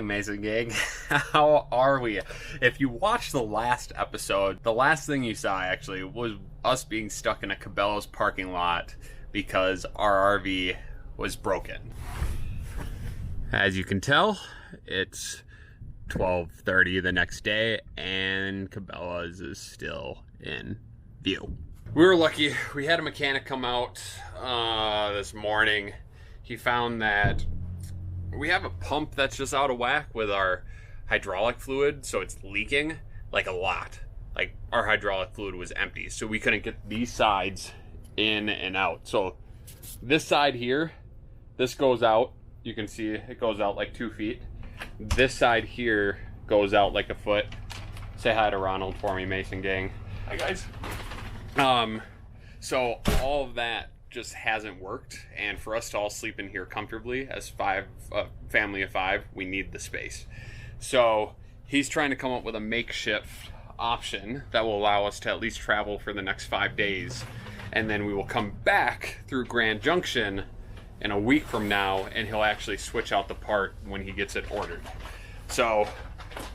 Hey Mason gang, how are we? If you watched the last episode, the last thing you saw actually was us being stuck in a Cabela's parking lot because our RV was broken. As you can tell, it's 12:30 the next day and Cabela's is still in view. We were lucky. We had a mechanic come out this morning. He found that we have a pump that's just out of whack with our hydraulic fluid, so it's leaking like a lot. Like our hydraulic fluid was empty, so we couldn't get these sides in and out. So this side here, this goes out. You can see it goes out like 2 feet. This side here goes out like a foot. Say hi to Ronald for me, Mason gang. Hi guys. So all of that just hasn't worked, and for us to all sleep in here comfortably as family of five, we need the space. So he's trying to come up with a makeshift option that will allow us to at least travel for the next 5 days, and then we will come back through Grand Junction in a week from now, and he'll actually switch out the part when he gets it ordered. So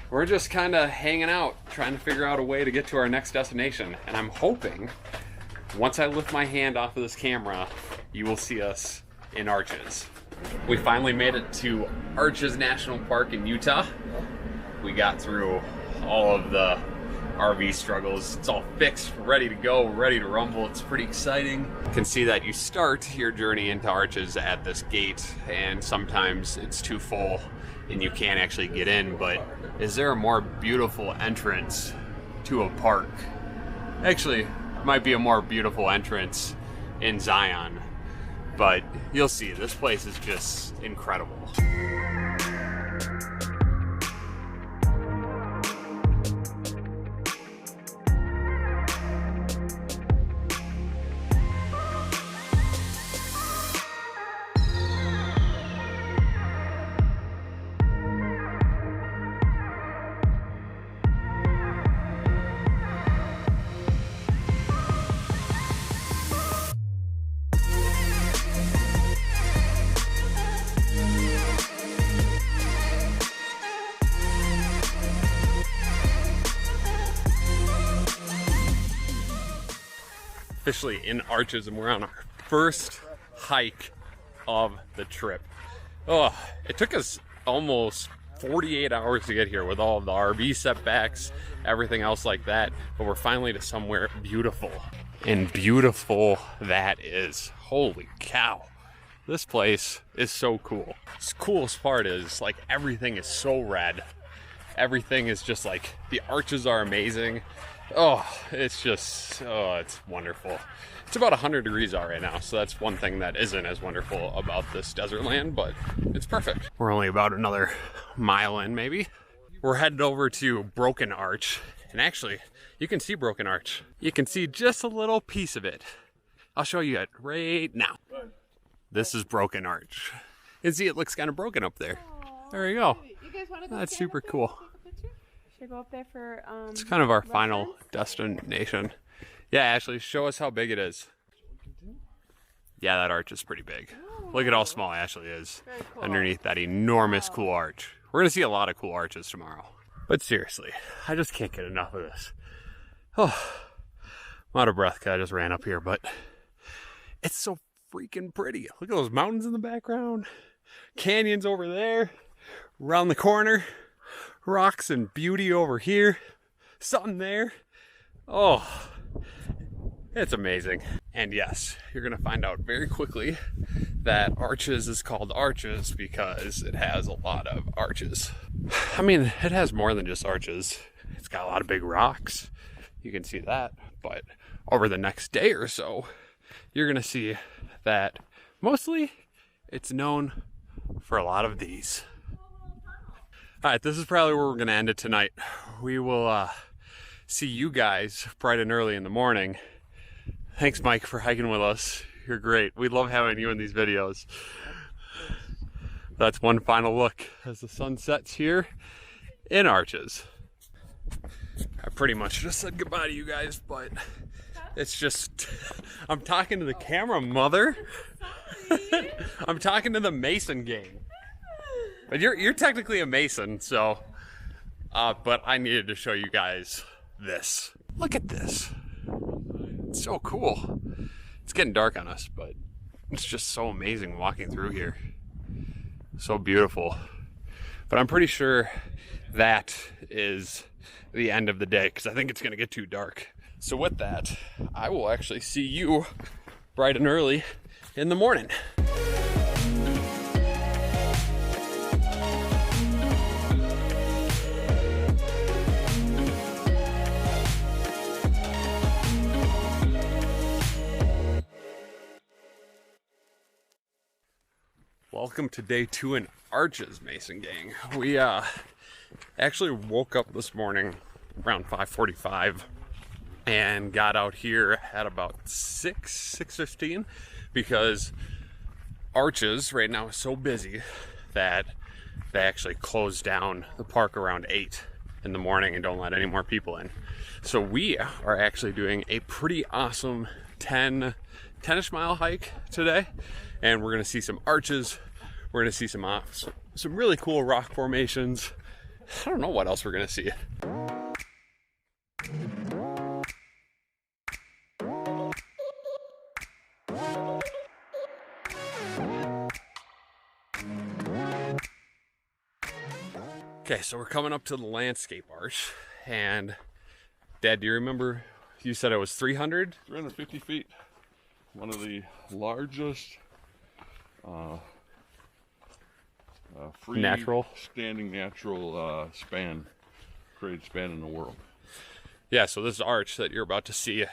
we're just kind of hanging out, trying to figure out a way to get to our next destination, and I'm hoping once I lift my hand off of this camera, you will see us in Arches. We finally made it to Arches National Park in Utah. We got through all of the RV struggles. It's all fixed, ready to go, ready to rumble. It's pretty exciting. You can see that you start your journey into Arches at this gate, and sometimes it's too full and you can't actually get in, but is there a more beautiful entrance to a park? Actually, might be a more beautiful entrance in Zion, but you'll see, this place is just incredible. Officially in Arches, and we're on our first hike of the trip. Oh, it took us almost 48 hours to get here with all of the RV setbacks, everything else like that, but we're finally to somewhere beautiful. And beautiful that is. Holy cow. This place is so cool. The coolest part is, like, everything is so red. Everything is just like, the arches are amazing. Oh, it's just, oh, it's wonderful. It's about 100 degrees out right now, so that's one thing that isn't as wonderful about this desert land, but it's perfect. We're only about another mile in, maybe. We're headed over to Broken Arch, and actually, you can see Broken Arch. You can see just a little piece of it. I'll show you it right now. This is Broken Arch. You can see it looks kind of broken up there. There you go. You guys want to go? That's super cool. Should I go up there for it's kind of our final destination. Yeah, Ashley, show us how big it is. Yeah, that arch is pretty big. Look at how small Ashley is underneath that enormous cool arch. We're gonna see a lot of cool arches tomorrow. But seriously, I just can't get enough of this. Oh, I'm out of breath because I just ran up here, but it's so freaking pretty. Look at those mountains in the background. Canyons over there. Around the corner. Rocks and beauty over here. Something there. Oh, it's amazing. And yes, you're going to find out very quickly that Arches is called Arches because it has a lot of arches. I mean, it has more than just arches. It's got a lot of big rocks. You can see that. But over the next day or so, you're going to see that mostly it's known for a lot of these. All right, this is probably where we're going to end it tonight. We will see you guys bright and early in the morning. Thanks, Mike, for hiking with us. You're great. We love having you in these videos. That's one final look as the sun sets here in Arches. I pretty much just said goodbye to you guys, but it's just, I'm talking to the camera, mother. I'm talking to the Mason gang. But you're technically a mason, so. But I needed to show you guys this. Look at this. It's so cool. It's getting dark on us, but it's just so amazing walking through here. So beautiful. But I'm pretty sure that is the end of the day because I think it's gonna get too dark. So with that, I will actually see you bright and early in the morning. Welcome to day 2 in Arches, Mason Gang. We actually woke up this morning around 5:45 and got out here at about 6:15 because Arches right now is so busy that they actually close down the park around 8 in the morning and don't let any more people in. So we are actually doing a pretty awesome 10-ish mile hike today, and we're gonna see some arches. We're gonna see some really cool rock formations. I don't know what else we're gonna see. Okay, so we're coming up to the landscape arch, and Dad, do you remember you said it was 300? 350 feet. One of the largest free standing natural grade span in the world. Yeah, so this arch that you're about to see,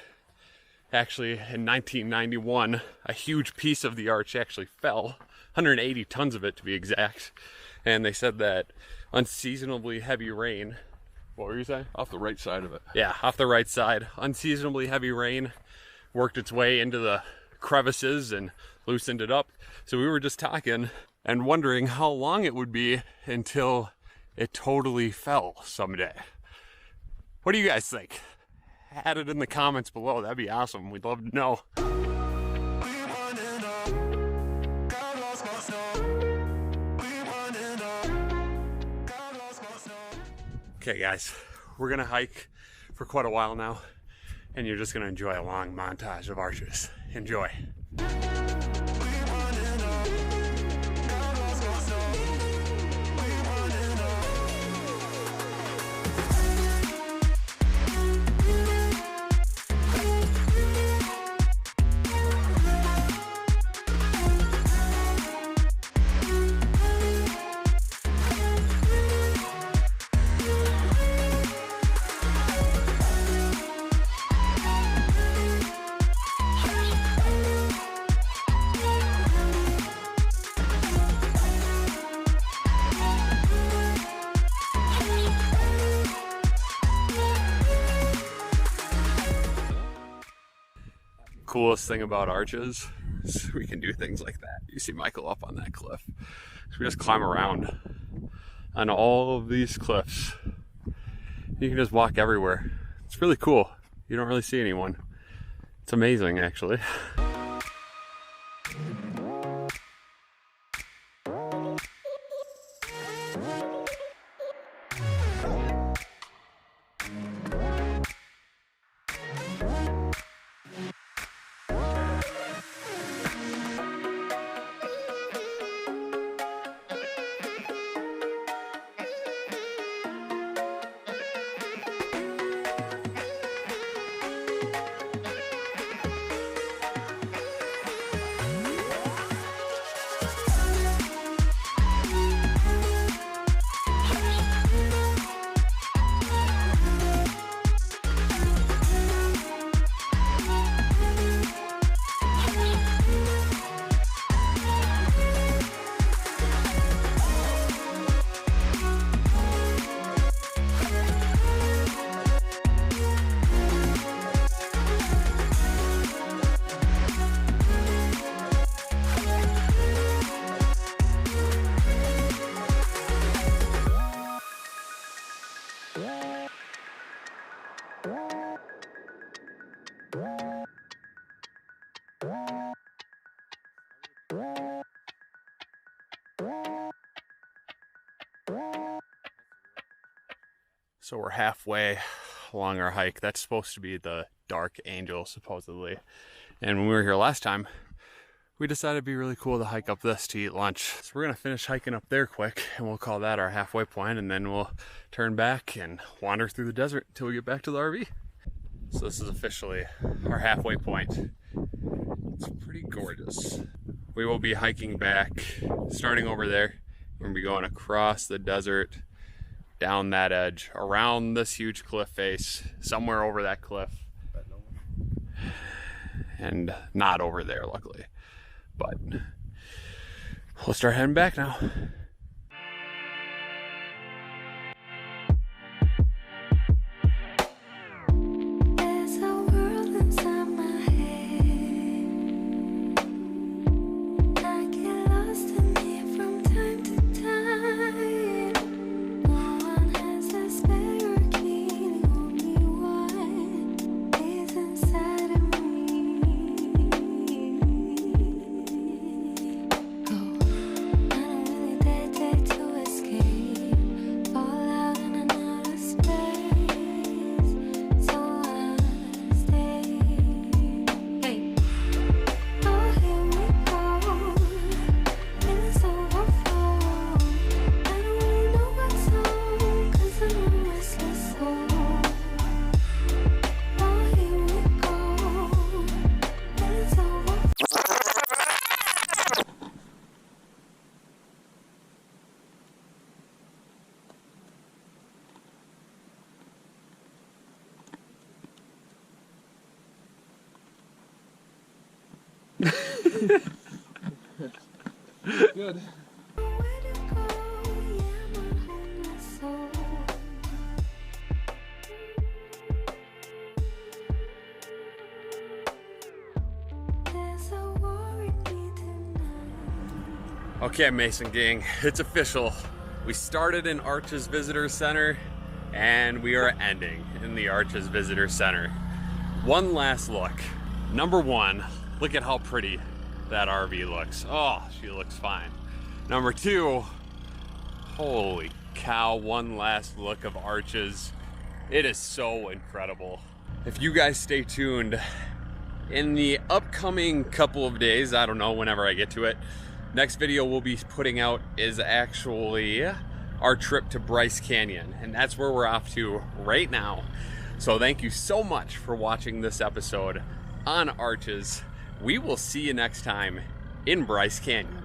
actually in 1991, a huge piece of the arch actually fell, 180 tons of it to be exact, and they said that unseasonably heavy rain, what were you saying? Off the right side of it. Yeah, off the right side. Unseasonably heavy rain worked its way into the crevices and loosened it up. So we were just talking and wondering how long it would be until it totally fell someday. What do you guys think? Add it in the comments below. That'd be awesome. We'd love to know. Okay guys, we're gonna hike for quite a while now, and you're just gonna enjoy a long montage of arches. Enjoy. Coolest thing about arches is we can do things like that. You see Michael up on that cliff. So we just climb around on all of these cliffs. You can just walk everywhere. It's really cool. You don't really see anyone. It's amazing, actually. So we're halfway along our hike. That's supposed to be the Dark Angel, supposedly. And when we were here last time, we decided it'd be really cool to hike up this to eat lunch. So we're gonna finish hiking up there quick, and we'll call that our halfway point, and then we'll turn back and wander through the desert until we get back to the RV. So this is officially our halfway point. It's pretty gorgeous. We will be hiking back, starting over there. We're gonna be going across the desert, down that edge, around this huge cliff face, somewhere over that cliff. And not over there, luckily. But we'll start heading back now. Good. Okay, Mason gang, it's official. We started in Arches Visitor Center and we are ending in the Arches Visitor Center. One last look. Number one, look at how pretty that RV looks. Oh, she looks fine. Number two, holy cow, one last look of Arches. It is so incredible. If you guys stay tuned, in the upcoming couple of days, I don't know, whenever I get to it, next video we'll be putting out is actually our trip to Bryce Canyon, and that's where we're off to right now. So thank you so much for watching this episode on Arches. We will see you next time in Bryce Canyon.